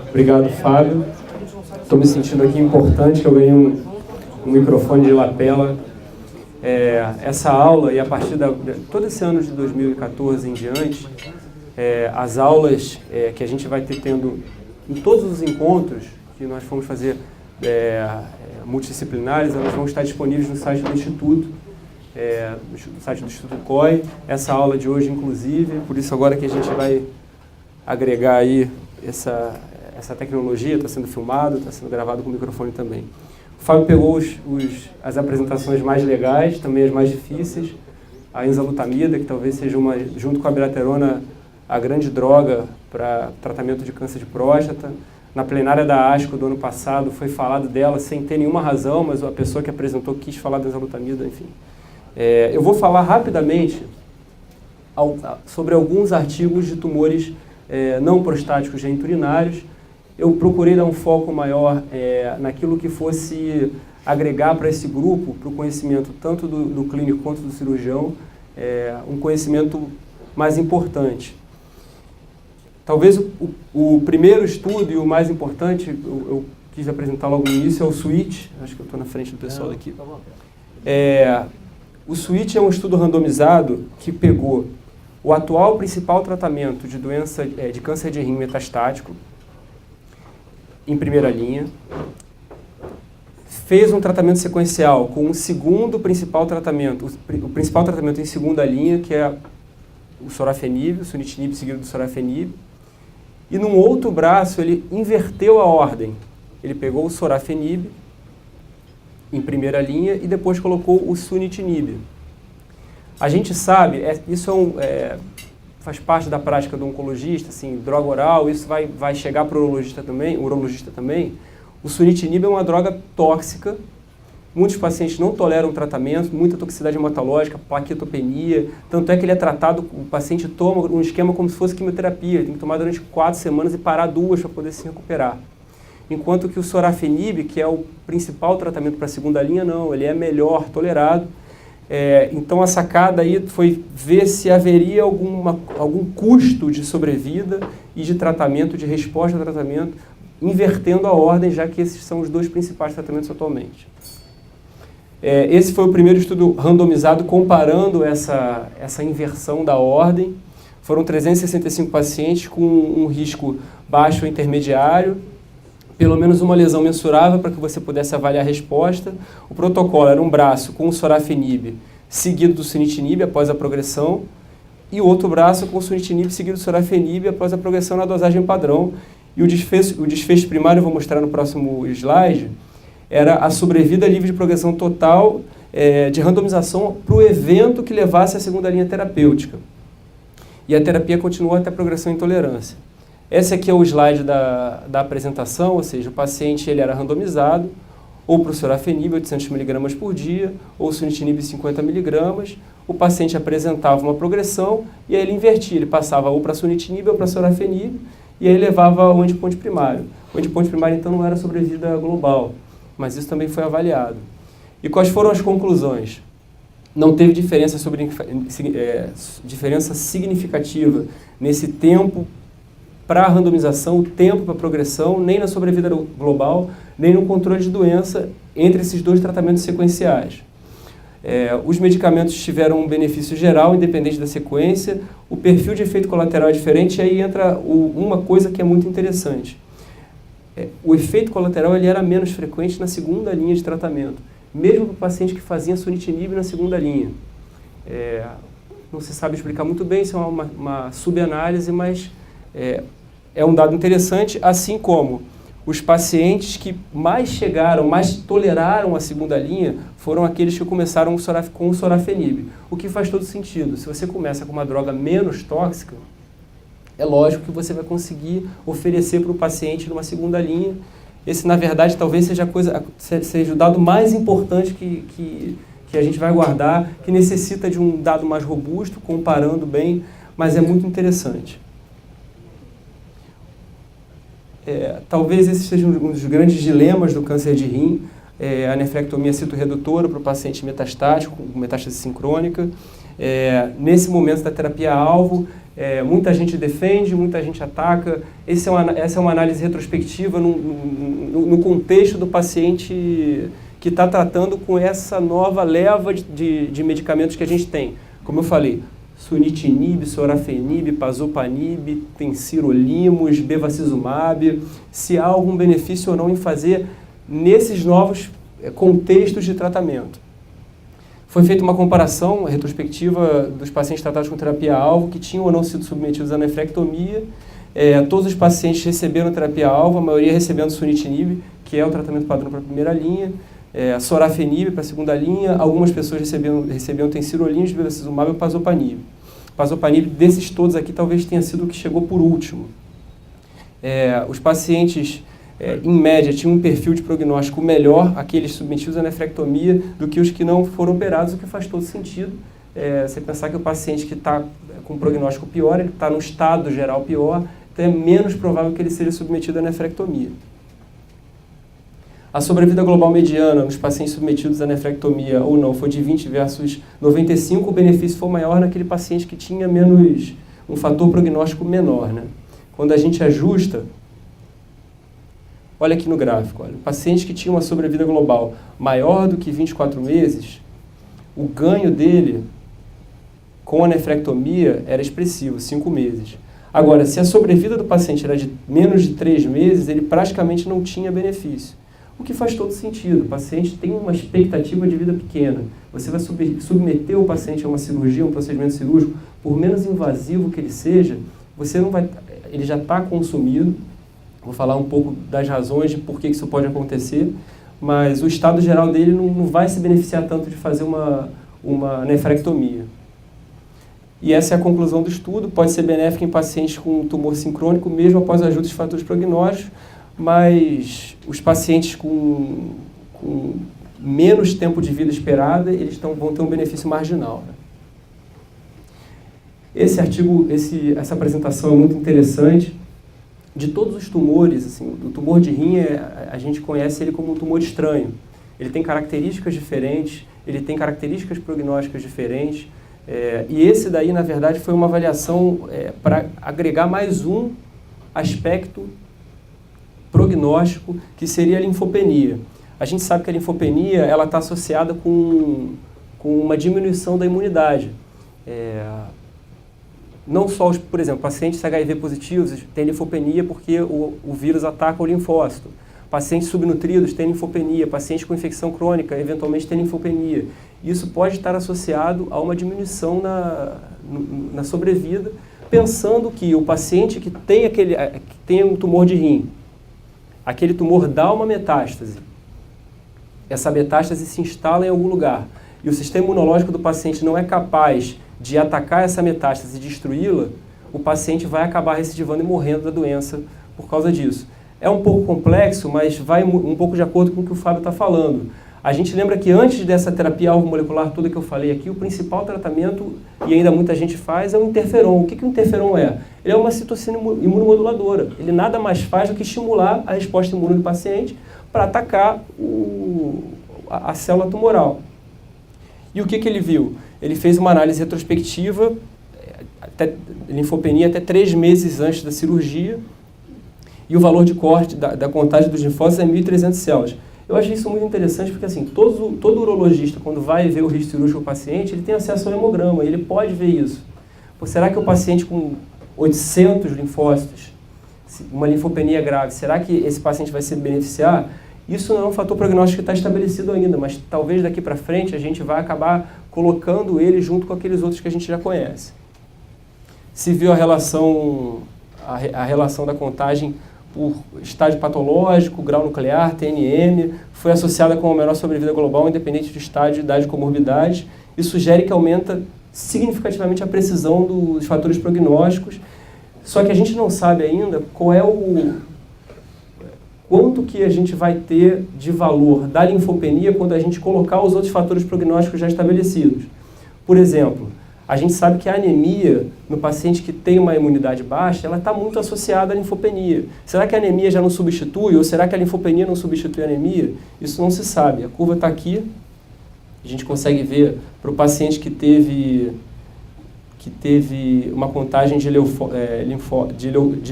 Obrigado, Fábio. Estou me sentindo aqui importante, que eu ganhei um microfone de lapela. Essa aula, e a partir todo esse ano de 2014 em diante, as aulas que a gente vai tendo em todos os encontros que nós fomos fazer multidisciplinares, elas vão estar disponíveis no site do Instituto, no site do Instituto COI. Essa aula de hoje, inclusive, por isso agora que a gente vai agregar aí essa tecnologia, está sendo filmado, está sendo gravado com o microfone também. O Fábio pegou as apresentações mais legais, também as mais difíceis. A enzalutamida, que talvez seja, junto com a abiraterona, a grande droga para tratamento de câncer de próstata. Na plenária da ASCO do ano passado foi falado dela sem ter nenhuma razão, mas a pessoa que apresentou quis falar da enzalutamida, enfim. Eu vou falar rapidamente sobre alguns artigos de tumores não prostáticos geniturinários. Eu procurei dar um foco maior naquilo que fosse agregar para esse grupo, para o conhecimento tanto do clínico quanto do cirurgião, um conhecimento mais importante. Talvez o primeiro estudo e o mais importante, eu quis apresentar logo no início, é o SWITCH. Acho que eu estou na frente do pessoal daqui. O SWITCH é um estudo randomizado que pegou o atual principal tratamento de doença de câncer de rim metastático, em primeira linha, fez um tratamento sequencial com o segundo principal tratamento, o principal tratamento em segunda linha, que é o sorafenib, o sunitinib seguido do sorafenib, e num outro braço ele inverteu a ordem. Ele pegou o sorafenib em primeira linha e depois colocou o sunitinib. A gente sabe, isso faz parte da prática do oncologista, assim, droga oral, isso vai chegar para o urologista também. O sunitinib é uma droga tóxica, muitos pacientes não toleram o tratamento, muita toxicidade hematológica, plaquetopenia, tanto é que ele é tratado, o paciente toma um esquema como se fosse quimioterapia, ele tem que tomar durante 4 semanas e parar 2 para poder se recuperar. Enquanto que o sorafenib, que é o principal tratamento para a segunda linha, não, ele é melhor tolerado. Então a sacada aí foi ver se haveria algum custo de sobrevida e de tratamento, de resposta ao tratamento, invertendo a ordem, já que esses são os 2 principais tratamentos atualmente. Esse foi o primeiro estudo randomizado comparando essa inversão da ordem. Foram 365 pacientes com um risco baixo ou intermediário, pelo menos uma lesão mensurável para que você pudesse avaliar a resposta. O protocolo era um braço com o sorafenib seguido do sunitinib após a progressão e outro braço com o sunitinib seguido do sorafenib após a progressão na dosagem padrão. E o desfecho primário, eu vou mostrar no próximo slide, era a sobrevida livre de progressão total de randomização para o evento que levasse à segunda linha terapêutica. E a terapia continuou até a progressão em intolerância. Esse aqui é o slide da apresentação, ou seja, o paciente ele era randomizado ou para o sorafenib 800 mg por dia, ou sunitinib 50 mg. O paciente apresentava uma progressão e aí ele invertia, ele passava ou para sunitinib ou para sorafenib e aí levava ao endpoint primário. O endpoint primário então não era sobrevida global, mas isso também foi avaliado. E quais foram as conclusões? Não teve diferença significativa nesse tempo para a randomização, o tempo para a progressão, nem na sobrevida global, nem no controle de doença entre esses 2 tratamentos sequenciais. Os medicamentos tiveram um benefício geral, independente da sequência, o perfil de efeito colateral é diferente, e aí entra uma coisa que é muito interessante. O efeito colateral ele era menos frequente na segunda linha de tratamento, mesmo para o paciente que fazia sunitinib na segunda linha. Não se sabe explicar muito bem, isso é uma subanálise, mas é um dado interessante, assim como os pacientes que mais chegaram, mais toleraram a segunda linha, foram aqueles que começaram com o sorafenib. O que faz todo sentido. Se você começa com uma droga menos tóxica, é lógico que você vai conseguir oferecer para o paciente numa segunda linha. Esse, na verdade, talvez seja o dado mais importante que a gente vai guardar, que necessita de um dado mais robusto, comparando bem, mas é muito interessante. Talvez esse seja um dos grandes dilemas do câncer de rim, a nefrectomia citoredutora para o paciente metastático, com metástase sincrônica. Nesse momento da terapia-alvo, muita gente defende, muita gente ataca. Essa é uma análise retrospectiva no contexto do paciente que está tratando com essa nova leva de medicamentos que a gente tem. Como eu falei, sunitinib, sorafenib, pazopanib, tem sirolimus, bevacizumab, se há algum benefício ou não em fazer nesses novos contextos de tratamento. Foi feita uma comparação retrospectiva dos pacientes tratados com terapia-alvo que tinham ou não sido submetidos à nefrectomia. Todos os pacientes receberam terapia-alvo, a maioria recebendo sunitinib, que é o tratamento padrão para a primeira linha, sorafenib para a segunda linha, algumas pessoas recebiam tensirolinhos, bevacizumab e pazopanib. Pazopanib, desses todos aqui, talvez tenha sido o que chegou por último. Os pacientes, em média, tinham um perfil de prognóstico melhor, aqueles submetidos à nefrectomia, do que os que não foram operados, o que faz todo sentido. Você pensar que o paciente que está com um prognóstico pior, ele está num estado geral pior, então é menos provável que ele seja submetido à nefrectomia. A sobrevida global mediana nos pacientes submetidos à nefrectomia ou não foi de 20 versus 95, o benefício foi maior naquele paciente que tinha menos, um fator prognóstico menor, né? Quando a gente ajusta, olha aqui no gráfico, olha, o paciente que tinha uma sobrevida global maior do que 24 meses, o ganho dele com a nefrectomia era expressivo, 5 meses. Agora, se a sobrevida do paciente era de menos de 3 meses, ele praticamente não tinha benefício. O que faz todo sentido. O paciente tem uma expectativa de vida pequena. Você vai submeter o paciente a uma cirurgia, um procedimento cirúrgico, por menos invasivo que ele seja, ele já está consumido. Vou falar um pouco das razões de por que isso pode acontecer, mas o estado geral dele não vai se beneficiar tanto de fazer uma nefrectomia. E essa é a conclusão do estudo. Pode ser benéfico em pacientes com tumor sincrônico, mesmo após a ajuda de fatores prognósticos, mas os pacientes com menos tempo de vida esperada, eles vão ter um benefício marginal, né? Essa apresentação é muito interessante. De todos os tumores, assim, o tumor de rim, a gente conhece ele como um tumor estranho. Ele tem características diferentes, ele tem características prognósticas diferentes, e esse daí, na verdade, foi uma avaliação para agregar mais um aspecto prognóstico, que seria a linfopenia. A gente sabe que a linfopenia está associada com uma diminuição da imunidade. Não só, por exemplo, pacientes HIV positivos têm linfopenia porque o vírus ataca o linfócito. Pacientes subnutridos têm linfopenia, pacientes com infecção crônica eventualmente têm linfopenia. Isso pode estar associado a uma diminuição na sobrevida, pensando que o paciente que tem um tumor de rim, aquele tumor dá uma metástase, essa metástase se instala em algum lugar, e o sistema imunológico do paciente não é capaz de atacar essa metástase e destruí-la, o paciente vai acabar recidivando e morrendo da doença por causa disso. É um pouco complexo, mas vai um pouco de acordo com o que o Fábio está falando. A gente lembra que antes dessa terapia-alvo molecular toda que eu falei aqui, o principal tratamento, e ainda muita gente faz, é o interferon. O que o interferon é? Ele é uma citocina imunomoduladora. Ele nada mais faz do que estimular a resposta imune do paciente para atacar a célula tumoral. E o que ele viu? Ele fez uma análise retrospectiva, linfopenia até 3 meses antes da cirurgia, e o valor de corte da contagem dos linfócitos é 1.300 células. Eu achei isso muito interessante porque, assim, todo urologista, quando vai ver o risco cirúrgico do paciente, ele tem acesso ao hemograma, ele pode ver isso. Pô, será que o paciente com 800 linfócitos, uma linfopenia grave, será que esse paciente vai se beneficiar? Isso não é um fator prognóstico que está estabelecido ainda, mas talvez daqui para frente a gente vai acabar colocando ele junto com aqueles outros que a gente já conhece. Se viu a relação da contagem por estágio patológico, grau nuclear, TNM, foi associada com a menor sobrevida global, independente do estágio, idade e comorbidade. Isso sugere que aumenta significativamente a precisão dos fatores prognósticos, só que a gente não sabe ainda quanto que a gente vai ter de valor da linfopenia quando a gente colocar os outros fatores prognósticos já estabelecidos. Por exemplo, a gente sabe que a anemia, no paciente que tem uma imunidade baixa, ela está muito associada à linfopenia. Será que a anemia já não substitui, ou será que a linfopenia não substitui a anemia? Isso não se sabe. A curva está aqui. A gente consegue ver para o paciente que teve que teve uma contagem de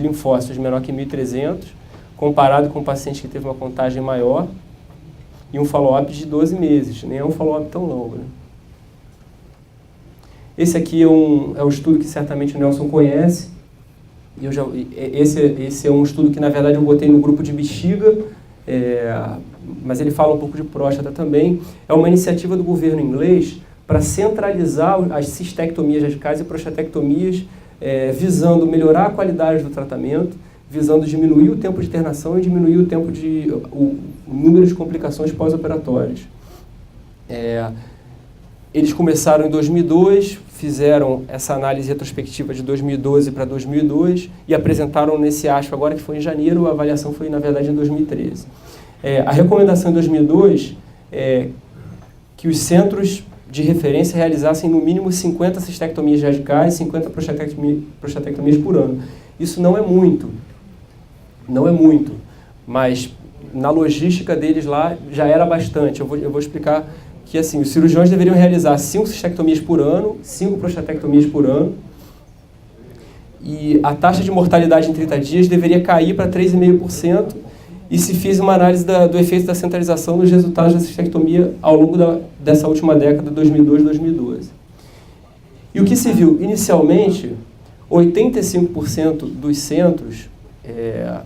linfócitos menor que 1.300, comparado com um paciente que teve uma contagem maior, e um follow-up de 12 meses, nem é um follow-up tão longo, né? Esse aqui é um estudo que certamente o Nelson conhece. Esse é um estudo que, na verdade, eu botei no grupo de bexiga, mas ele fala um pouco de próstata também. É uma iniciativa do governo inglês para centralizar as cistectomias radicais e prostatectomias, visando melhorar a qualidade do tratamento, visando diminuir o tempo de internação e diminuir o número de complicações pós-operatórias. Eles começaram em 2002, fizeram essa análise retrospectiva de 2012 para 2002 e apresentaram nesse ASCO agora, que foi em janeiro, a avaliação foi, na verdade, em 2013. A recomendação em 2002 é que os centros de referência realizassem no mínimo 50 cistectomias radicais e 50 prostatectomias por ano. Isso não é muito, mas na logística deles lá já era bastante. Eu vou explicar que assim, os cirurgiões deveriam realizar 5 cistectomias por ano, 5 prostatectomias por ano, e a taxa de mortalidade em 30 dias deveria cair para 3,5%, e se fiz uma análise do efeito da centralização nos resultados da cistectomia ao longo dessa última década, 2002 2012. E o que se viu? Inicialmente, 85% dos centros,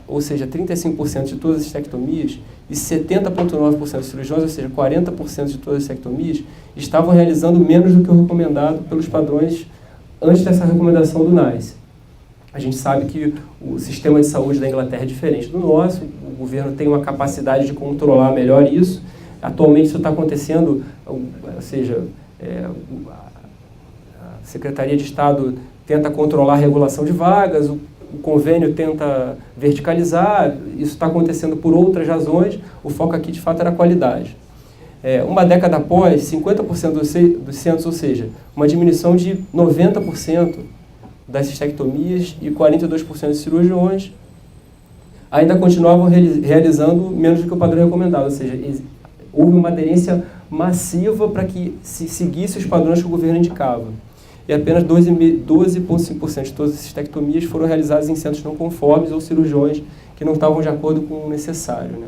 ou seja, 35% de todas as cistectomias, e 70,9% dos cirurgiões, ou seja, 40% de todas as cistectomias, estavam realizando menos do que o recomendado pelos padrões antes dessa recomendação do NICE. A gente sabe que o sistema de saúde da Inglaterra é diferente do nosso, o governo tem uma capacidade de controlar melhor isso. Atualmente isso está acontecendo, ou seja, a Secretaria de Estado tenta controlar a regulação de vagas, o convênio tenta verticalizar, isso está acontecendo por outras razões, o foco aqui de fato era a qualidade. Uma década após, 50% dos centros, ou seja, uma diminuição de 90% das cistectomias e 42% dos cirurgiões ainda continuavam realizando menos do que o padrão recomendado, ou seja, houve uma aderência massiva para que se seguisse os padrões que o governo indicava. E apenas 12,5% de todas as cistectomias foram realizadas em centros não conformes ou cirurgiões que não estavam de acordo com o necessário, né?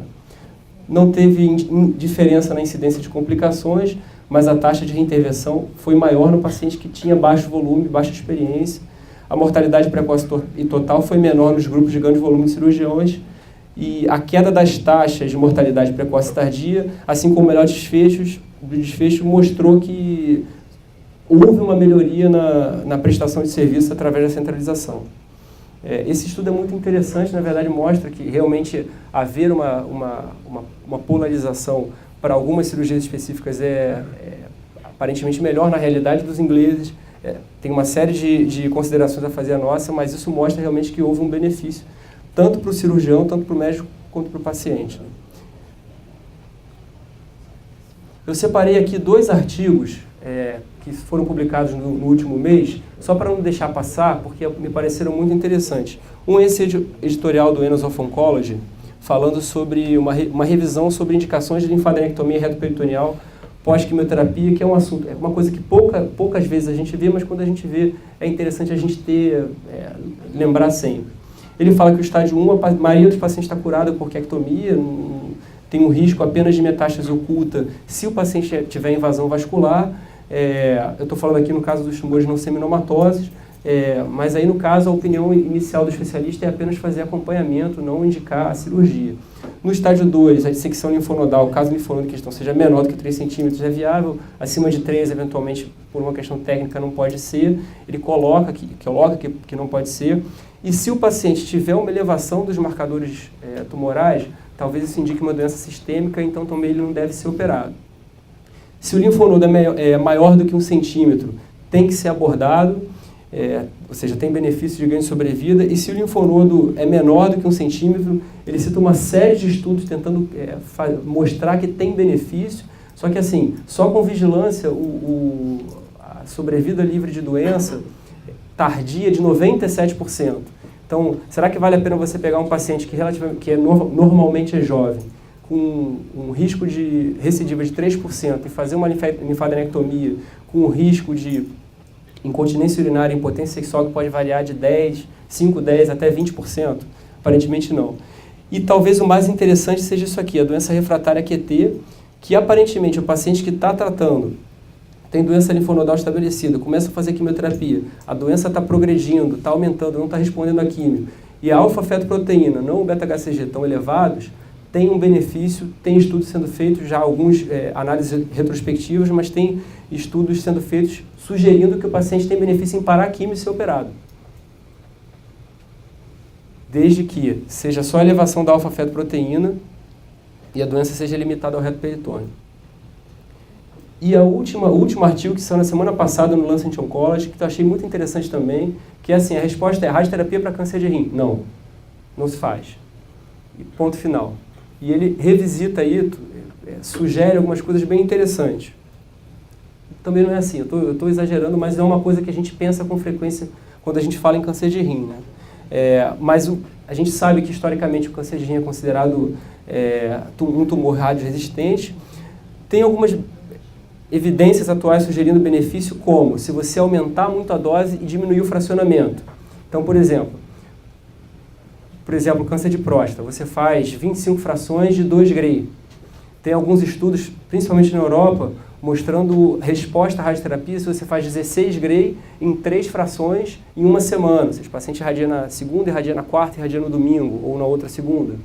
Não teve diferença na incidência de complicações, mas a taxa de reintervenção foi maior no paciente que tinha baixo volume, baixa experiência. A mortalidade precoce e total foi menor nos grupos de grande volume de cirurgiões, e a queda das taxas de mortalidade precoce e tardia, assim como o melhor desfecho mostrou que houve uma melhoria na prestação de serviço através da centralização. Esse estudo é muito interessante, na verdade mostra que realmente haver uma polarização para algumas cirurgias específicas é aparentemente melhor na realidade dos ingleses. Tem uma série de considerações a fazer a nossa, mas isso mostra realmente que houve um benefício, tanto para o cirurgião, tanto para o médico, quanto para o paciente. Eu separei aqui 2 artigos que foram publicados no último mês, só para não deixar passar, porque me pareceram muito interessantes. Um é esse editorial do Annals of Oncology, falando sobre uma revisão sobre indicações de linfadenectomia retroperitoneal pós-quimioterapia, que é um assunto, é uma coisa que poucas vezes a gente vê, mas quando a gente vê é interessante a gente lembrar sempre. Ele fala que o estágio 1, a maioria dos pacientes está curada por quectomia, tem um risco apenas de metástase oculta se o paciente tiver invasão vascular. Eu estou falando aqui no caso dos tumores não seminomatosos, mas aí no caso a opinião inicial do especialista é apenas fazer acompanhamento, não indicar a cirurgia. No estágio 2, a dissecção linfonodal, caso o linfonodo em questão seja menor do que 3 centímetros, é viável, acima de 3, eventualmente, por uma questão técnica, não pode ser, ele coloca que não pode ser, e se o paciente tiver uma elevação dos marcadores tumorais, talvez isso indique uma doença sistêmica, então também ele não deve ser operado. Se o linfonodo é maior do que 1 centímetro, tem que ser abordado, ou seja, tem benefício de ganho de sobrevida, e se o linfonodo é menor do que 1 centímetro, ele cita uma série de estudos tentando mostrar que tem benefício, só que assim, só com vigilância, a sobrevida livre de doença tardia de 97%. Então, será que vale a pena você pegar um paciente que normalmente é jovem, com um risco de recidiva de 3% e fazer uma linfadenectomia com um risco de incontinência urinária e impotência sexual que pode variar de 5, 10 até 20%? Aparentemente não. E talvez o mais interessante seja isso aqui, a doença refratária QT, que aparentemente o paciente que está tratando tem doença linfonodal estabelecida, começa a fazer quimioterapia, a doença está progredindo, está aumentando, não está respondendo à quimio, e a alfa-fetoproteína, não o beta-HCG, estão elevados, tem um benefício, tem estudos sendo feitos, já alguns análises retrospectivas, mas tem estudos sendo feitos sugerindo que o paciente tem benefício em parar a quimio e ser operado. Desde que seja só a elevação da alfa-fetoproteína e a doença seja limitada ao reto peritônio. E o último artigo que saiu na semana passada no Lancet Oncology, que eu achei muito interessante também, que é assim, a resposta é radioterapia para câncer de rim. Não, não se faz. E ponto final. E ele revisita aí, sugere algumas coisas bem interessantes. Também não é assim, eu estou exagerando, mas é uma coisa que a gente pensa com frequência quando a gente fala em câncer de rim, né? Mas a gente sabe que historicamente o câncer de rim é considerado um tumor radioresistente. Tem algumas evidências atuais sugerindo benefício, como se você aumentar muito a dose e diminuir o fracionamento. Então, por exemplo, câncer de próstata, você faz 25 frações de 2 Gray. Tem alguns estudos, principalmente na Europa, mostrando resposta à radioterapia se você faz 16 Gray em 3 frações em uma semana. Ou seja, o paciente irradia na segunda, irradia na quarta, irradia no domingo ou na outra segunda.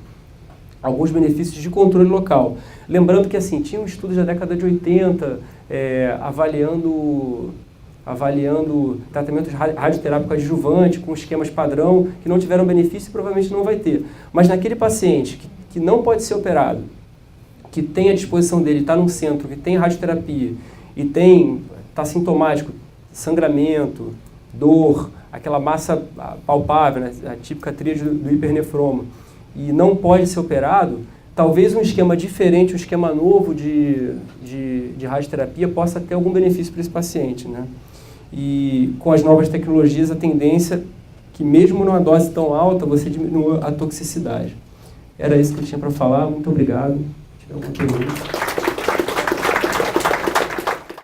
Alguns benefícios de controle local. Lembrando que assim, tinha um estudo da década de 80 avaliando tratamento radioterápico adjuvante com esquemas padrão que não tiveram benefício e provavelmente não vai ter. Mas naquele paciente que não pode ser operado, que tem à disposição dele, está num centro, que tem radioterapia e está sintomático, sangramento, dor, aquela massa palpável, né, a típica tríade do hipernefroma, e não pode ser operado, talvez um esquema diferente, um esquema novo de radioterapia possa ter algum benefício para esse paciente, né? E com as novas tecnologias, a tendência é que mesmo numa dose tão alta, você diminua a toxicidade. Era isso que eu tinha para falar. Muito obrigado. Alguma pergunta?